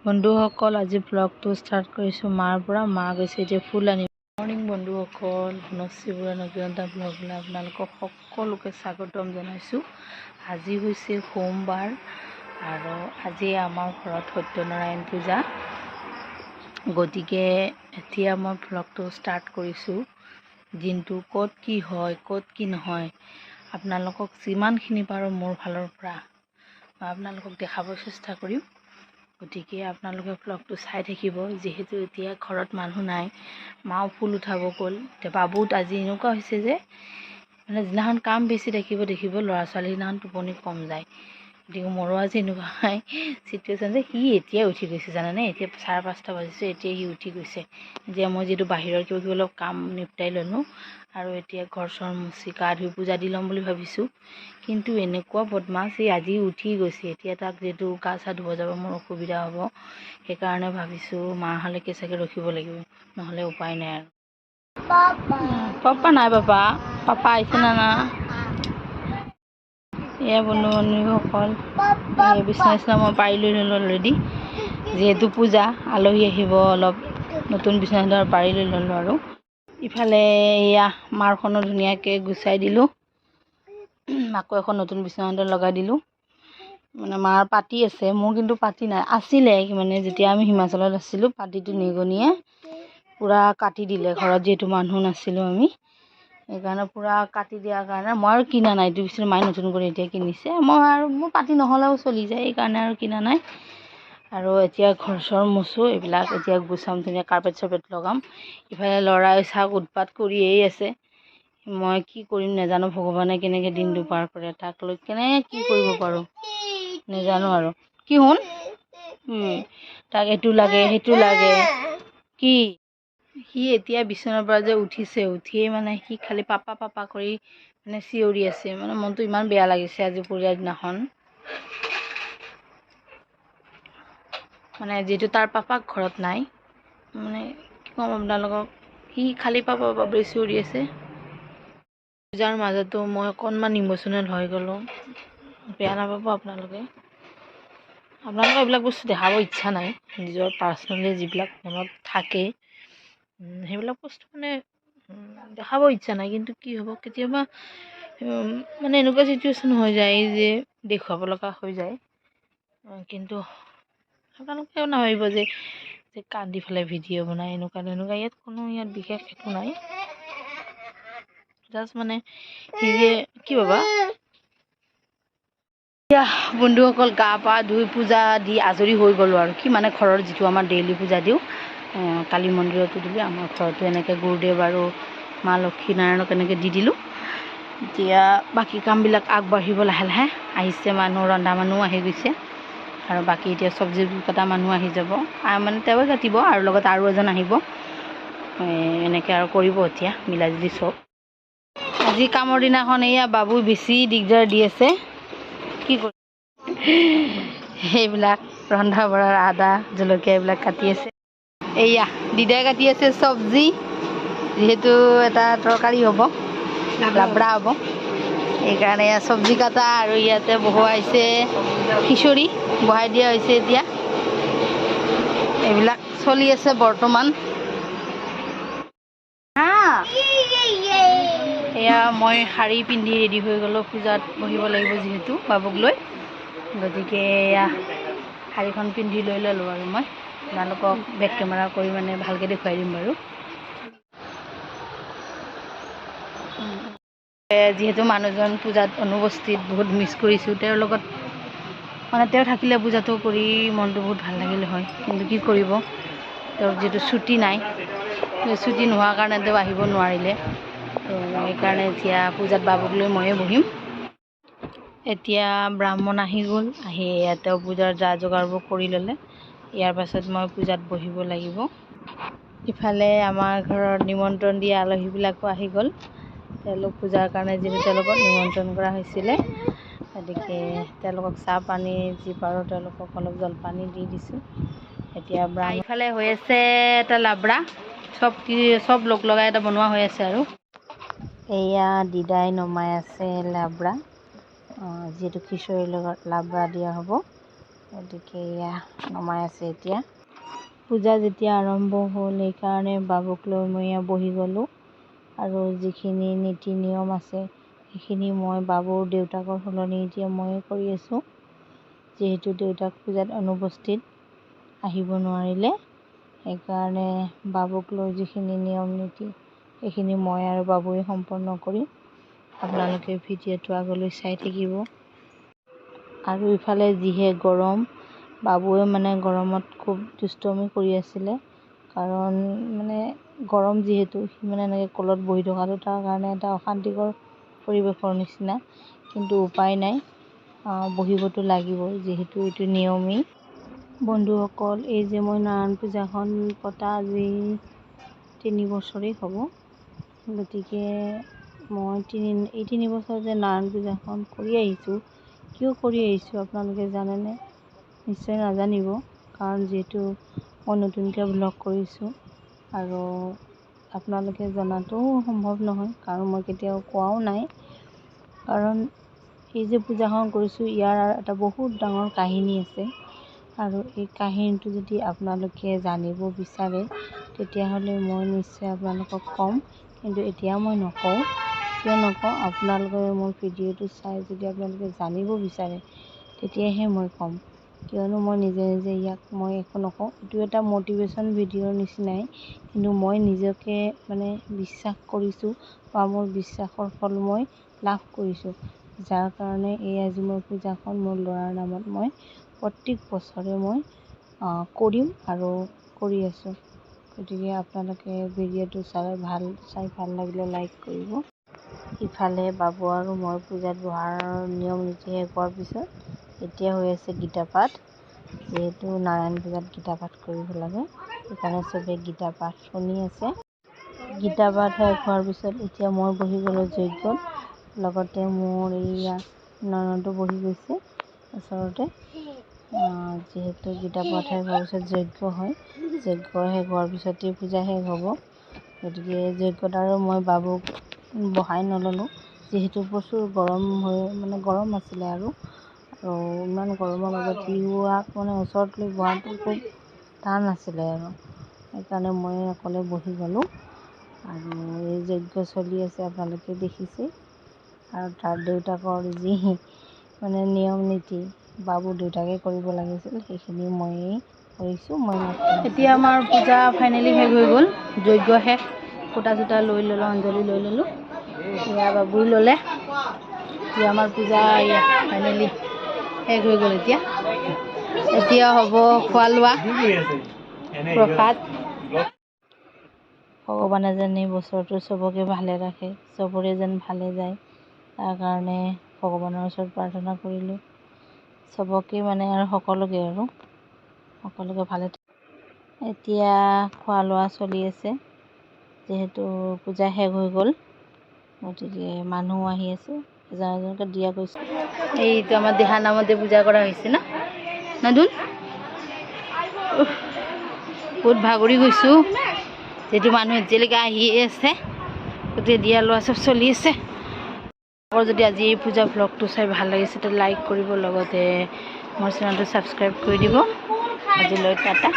বন্ধুসকল আজি ব্লগটো ষ্টাৰ্ট কৰিছোঁ মাৰ পৰা। মা গৈছে এতিয়া ফুল আনিব। মৰ্ণিং বন্ধুসকল, নচিবুৰা নতুনটা ব্লগলৈ আপোনালোকক সকলোকে স্বাগতম জনাইছোঁ। আজি হৈছে সোমবাৰ আৰু আজি আমাৰ ঘৰত সত্যনাৰায়ণ পূজা, গতিকে এতিয়া মই ব্লগটো ষ্টাৰ্ট কৰিছোঁ। দিনটো ক'ত কি হয় ক'ত কি নহয় আপোনালোকক যিমানখিনি পাৰোঁ মোৰ ফালৰ পৰা মই আপোনালোকক দেখাব চেষ্টা কৰিম। গতিকে আপোনালোকে ব্লগটো চাই থাকিব। যিহেতু এতিয়া ঘৰত মানুহ নাই, মাও ফুল উঠাব গ'ল। এতিয়া বাবুত আজি এনেকুৱা হৈছে যে মানে যিদিনাখন কাম বেছি দেখিব ল'ৰা ছোৱালী দিনাখন টোপনি কম যায়। গতিকে মোৰো আজি এনেকুৱা চিটুৱেশ্যন যে সি এতিয়াই উঠি গৈছে জানানে। এতিয়া 5:30 বাজিছে, এতিয়াই সি উঠি গৈছে। এতিয়া মই যিহেতু বাহিৰৰ কিবা অলপ কাম নিপটাই ল'লোঁ আৰু এতিয়া ঘৰ চৰ মুচি গা ধুই পূজা দি ল'ম বুলি ভাবিছোঁ। কিন্তু এনেকুৱা বদমাছ, সি আজি উঠি গৈছে। এতিয়া তাক যিহেতু গা চা ধুব যাব মোৰ অসুবিধা হ'ব, সেইকাৰণে ভাবিছোঁ মাহঁলৈকে চাগে ৰখিব লাগিব, নহ'লে উপায় নাই আৰু। পাপা নাই, পাপা আহিছে না। এয়া বন্ধু বান্ধৱীসকল, বিচনা মই পাৰি লৈ ল'লোঁ অলৰেডি। যিহেতু পূজা, আলহী আহিব, অলপ নতুন বিচনা পাৰি লৈ ল'লোঁ আৰু। ইফালে এয়া মাৰখনো ধুনীয়াকৈ গুচাই দিলোঁ, আকৌ এখন নতুন বিচনা লগাই দিলোঁ। মানে মাৰ পাতি আছে, মোৰ কিন্তু পাতি নাই। আছিলে মানে যেতিয়া আমি হিমাচলত আছিলোঁ, পাতিটো নিগনিয়ে পূৰা কাটি দিলে। ঘৰত যিহেতু মানুহ নাছিলোঁ আমি, সেইকাৰণে পূৰা কাটি দিয়াৰ কাৰণে মই আৰু কিনা নাই। এইটো পিছত মায়ে নতুন কৰি এতিয়া কিনিছে। মই আৰু মোৰ পাতি নহ'লেও চলি যায়, সেইকাৰণে আৰু কিনা নাই। আৰু এতিয়া ঘৰ চৰ মুচোঁ, এইবিলাক এতিয়া গুচাম, ধুনীয়া কাৰ্পেট চাৰ্পেট লগাম। ইফালে ল'ৰাই চাওক উৎপাত কৰিয়েই আছে। মই কি কৰিম নাজানো, ভগৱানে কেনেকৈ দিনটো পাৰ কৰে, তাক লৈ কেনেকৈ কি কৰিব পাৰোঁ নাজানো আৰু। কি শুন, তাক এইটো লাগে সেইটো লাগে কি। সি এতিয়া বিচনাৰ পৰা যে উঠিছে, উঠিয়েই মানে সি খালি পাপা পাপা কৰি মানে চিঞৰি আছে। মানে মনটো ইমান বেয়া লাগিছে আজি পূজাৰ দিনাখন। মানে যিহেতু তাৰ পাপাক ঘৰত নাই, মানে কি ক'ম আপোনালোকক, সি খালি পাপা পাপা বুলি চিঞৰি আছে। পূজাৰ মাজতো মই অকণমান ইম'চনেল হৈ গ'লোঁ, বেয়া নাপাব আপোনালোকে। এইবিলাক বস্তু দেখাব ইচ্ছা নাই, নিজৰ পাৰ্চনেলি যিবিলাক মনত থাকে সেইবিলাক বস্তু মানে দেখাব ইচ্ছা নাই। কিন্তু কি হ'ব, কেতিয়াবা মানে এনেকুৱা চিটুৱেশ্যন হৈ যায় যে দেখুৱাব লগা হৈ যায়। কিন্তু আপোনালোকেও নাভাবিব যে কান্দি পেলাই ভিডিঅ' বনাই এনেকুৱা। ইয়াত বিশেষ একো নাই। জাষ্ট মানে সি যে কি বাবা। এতিয়া বন্ধুসকল গা পা ধুই পূজা দি আজৰি হৈ গ'লোঁ আৰু। কি মানে ঘৰৰ যিটো আমাৰ ডেইলি পূজা দিওঁ, কালী মন্দিৰতো দিলোঁ, আমাৰ ঘৰতো এনেকৈ গুৰুদেৱ আৰু মা লক্ষীনাৰায়ণক এনেকৈ দি দিলোঁ। এতিয়া বাকী কামবিলাক আগবাঢ়িব লাহে লাহে। আহিছে মানুহ, ৰন্ধা মানুহ আহি গৈছে আৰু বাকী এতিয়া চব্জি কটা মানুহ আহি যাব। মানে তেওঁৱে কাটিব আৰু লগত আৰু এজন আহিব, এনেকৈ আৰু কৰিব এতিয়া মিলাজুলি চব। আজি কামৰ দিনাখন এয়া বাবু বেছি দিগদাৰ দি আছে। কি কৰি সেইবিলাক ৰন্ধা বঢ়াৰ আদা জলকীয়া এইবিলাক কাটি আছে। এয়া দিদাই কাটি আছে চব্জি, যিহেতু এটা তৰকাৰী হ'ব, লাবৰা হ'ব, সেইকাৰণে চব্জি কাটা। আৰু ইয়াতে বহুৱাইছে খিচৰি, বহাই দিয়া হৈছে। এতিয়া এইবিলাক চলি আছে বৰ্তমান। এয়া মই শাৰী পিন্ধি ৰেডি হৈ গ'লোঁ, পূজাত বহিব লাগিব যিহেতু বাবুক লৈ। গতিকে এয়া শাৰীখন পিন্ধি লৈ ল'লোঁ আৰু মই আপোনালোকক বেক কেমেৰা কৰি মানে ভালকৈ দেখুৱাই দিম বাৰু। যিহেতু মানুহজন পূজাত অনুপস্থিত, বহুত মিছ কৰিছোঁ। তেওঁৰ লগত মানে তেওঁ থাকিলে পূজাটো কৰি মনটো বহুত ভাল লাগিলে হয়। কিন্তু কি কৰিব, তেওঁৰ যিহেতু ছুটি নাই, ছুটি নোহোৱাৰ কাৰণে তেওঁ আহিব নোৱাৰিলে। সেইকাৰণে এতিয়া পূজাত বাবুক লৈ ময়ে বহিম। এতিয়া ব্ৰাহ্মণ আহি গ'ল, আহি তেওঁ পূজাৰ যা যোগাৰবোৰ কৰি ল'লে। ইয়াৰ পাছত মই পূজাত বহিব লাগিব। ইফালে আমাৰ ঘৰত নিমন্ত্ৰণ দিয়া আলহীবিলাকো আহি গ'ল। তেওঁলোক পূজাৰ কাৰণে যিহেতু তেওঁলোকক নিমন্ত্ৰণ কৰা হৈছিলে, গতিকে তেওঁলোকক চাহ পানী যি পাৰোঁ তেওঁলোকক অলপ জলপানী দি দিছোঁ। এতিয়া ইফালে হৈ আছে এটা লাবৰা, চব লগ লগাই এটা বনোৱা হৈ আছে আৰু। এয়া দিদাই নমাই আছে লাবৰা, যিহেতু খিচৰিৰ লগত লাবৰা দিয়া হ'ব। গতিকে এয়া নমাই আছে এতিয়া। পূজা যেতিয়া আৰম্ভ হ'ল সেইকাৰণে বাবুক লৈ মই এয়া বহি গ'লোঁ আৰু যিখিনি নীতি নিয়ম আছে সেইখিনি মই বাবুৰ দেউতাকৰ সলনি এতিয়া ময়ে কৰি আছোঁ, যিহেতু দেউতাক পূজাত অনুপস্থিত আহিব নোৱাৰিলে। সেইকাৰণে বাবুক লৈ যিখিনি নিয়ম নীতি সেইখিনি মই আৰু বাবুৱে সম্পন্ন কৰিম। আপোনালোকে ভিডিঅ'টো আগলৈ চাই থাকিব। আৰু ইফালে যিহে গৰম, বাবুৱে মানে গৰমত খুব দুষ্টমি কৰি আছিলে, কাৰণ মানে গৰম যিহেতু সি মানে এনেকৈ কোলত বহি থকাটো তাৰ কাৰণে এটা অশান্তিকৰ পৰিৱেশৰ নিচিনা, কিন্তু উপায় নাই, বহিবতো লাগিবই যিহেতু এইটো নিয়মেই। বন্ধুসকল, এই যে মই নাৰায়ণ পূজাখন পতা আজি 3 বছৰেই হ'ব। গতিকে মই এই 3 বছৰ যে নাৰায়ণ পূজাখন কৰি আহিছোঁ, কিয় কৰি আহিছোঁ আপোনালোকে জানেনে? নিশ্চয় নাজানিব, কাৰণ যিহেতু মই নতুনকৈ ব্লগ কৰিছোঁ আৰু আপোনালোকে জনাটো সম্ভৱ নহয়, কাৰণ মই কেতিয়াও কোৱাও নাই। কাৰণ এই যে পূজাখন কৰিছোঁ ইয়াৰ এটা বহুত ডাঙৰ কাহিনী আছে, আৰু এই কাহিনীটো যদি আপোনালোকে জানিব বিচাৰে তেতিয়াহ'লে মই নিশ্চয় আপোনালোকক ক'ম, কিন্তু এতিয়া মই নকওঁ। কিয় নকওঁ, আপোনালোকে মোৰ ভিডিঅ'টো চাই যদি আপোনালোকে জানিব বিচাৰে তেতিয়াহে মই ক'ম, কিয়নো মই নিজে নিজে ইয়াক মই একো নকওঁ। এইটো এটা মটিভেশ্যন ভিডিঅ'ৰ নিচিনাই, কিন্তু মই নিজকে মানে বিশ্বাস কৰিছোঁ বা মোৰ বিশ্বাসৰ ফল মই লাভ কৰিছোঁ, যাৰ কাৰণে এই আজি মই পূজাখন মোৰ ল'ৰাৰ নামত মই প্ৰত্যেক বছৰে মই কৰিম আৰু কৰি আছোঁ। গতিকে আপোনালোকে ভিডিঅ'টো চাই ভাল লাগিলে লাইক কৰিব। ইফালে বাবু আৰু মই পূজাত বহাৰ নিয়ম নীতি শেষ হোৱাৰ পিছত এতিয়া হৈ আছে গীতা পাঠ। যিহেতু নাৰায়ণ পূজাত গীতা পাঠ কৰিব লাগে, সেইকাৰণে চবেই গীতা পাঠ শুনি আছে। গীতা পাঠ শেষ হোৱাৰ পিছত এতিয়া মই বহি গ'লোঁ যজ্ঞত, লগতে মোৰ এইয়া ননদো বহি গৈছে ওচৰতে। যিহেতু গীতা পাঠ শেষ হোৱাৰ পিছত যজ্ঞ হয়, যজ্ঞ শেষ হোৱাৰ পিছতেই পূজা শেষ হ'ব। গতিকে যজ্ঞত আৰু মই বাবুক বহাই নল'লোঁ, যিহেতু প্ৰচুৰ গৰম আছিলে আৰু ইমান গৰমৰ মাজত সিওৱাক মানে ওচৰত লৈ বহাটো খুব টান আছিলে, আৰু সেইকাৰণে মই অকলে বহি গ'লোঁ। আৰু এই যজ্ঞ চলি আছে আপোনালোকে দেখিছে, আৰু তাৰ দেউতাকৰ যি মানে নিয়ম নীতি বাবু দেউতাকে কৰিব লাগিছিল সেইখিনি ময়েই কৰিছোঁ। এতিয়া আমাৰ পূজা ফাইনেলি শেষ হৈ গ'ল, যজ্ঞ শেষ, সূতা চূতা লৈ ল'লোঁ, অঞ্জলি লৈ ল'লোঁ, এয়া বাবুই ল'লে। এতিয়া আমাৰ পূজা ফাইনেলি শেষ হৈ গ'ল। এতিয়া হ'ব খোৱা লোৱা, প্ৰসাদ। ভগৱানে যেন এই বছৰটো চবকে ভালে ৰাখে, চবৰে যেন ভালে যায়, তাৰ কাৰণে ভগৱানৰ ওচৰত প্ৰাৰ্থনা কৰিলোঁ, চবকে মানে আৰু সকলোকে ভালে। এতিয়া খোৱা লোৱা চলি আছে, যিহেতু পূজা শেষ হৈ গ'ল, গতিকে মানুহ আহি আছে, এজনকে দিয়া গৈছে। এইটো আমাৰ দিহা নামতে পূজা কৰা হৈছে ন নাদুন। বহুত ভাগৰি গৈছোঁ, যিহেতু মানুহ এতিয়ালৈকে আহিয়ে আছে, গতিকে দিয়া লোৱা চব চলি আছে। যদি আজি এই পূজা ব্লগটো চাই ভাল লাগিছে তো লাইক কৰিব, লগতে মোৰ চেনেলটো ছাবস্ক্ৰাইব কৰি দিব। আজিলৈ টাটা।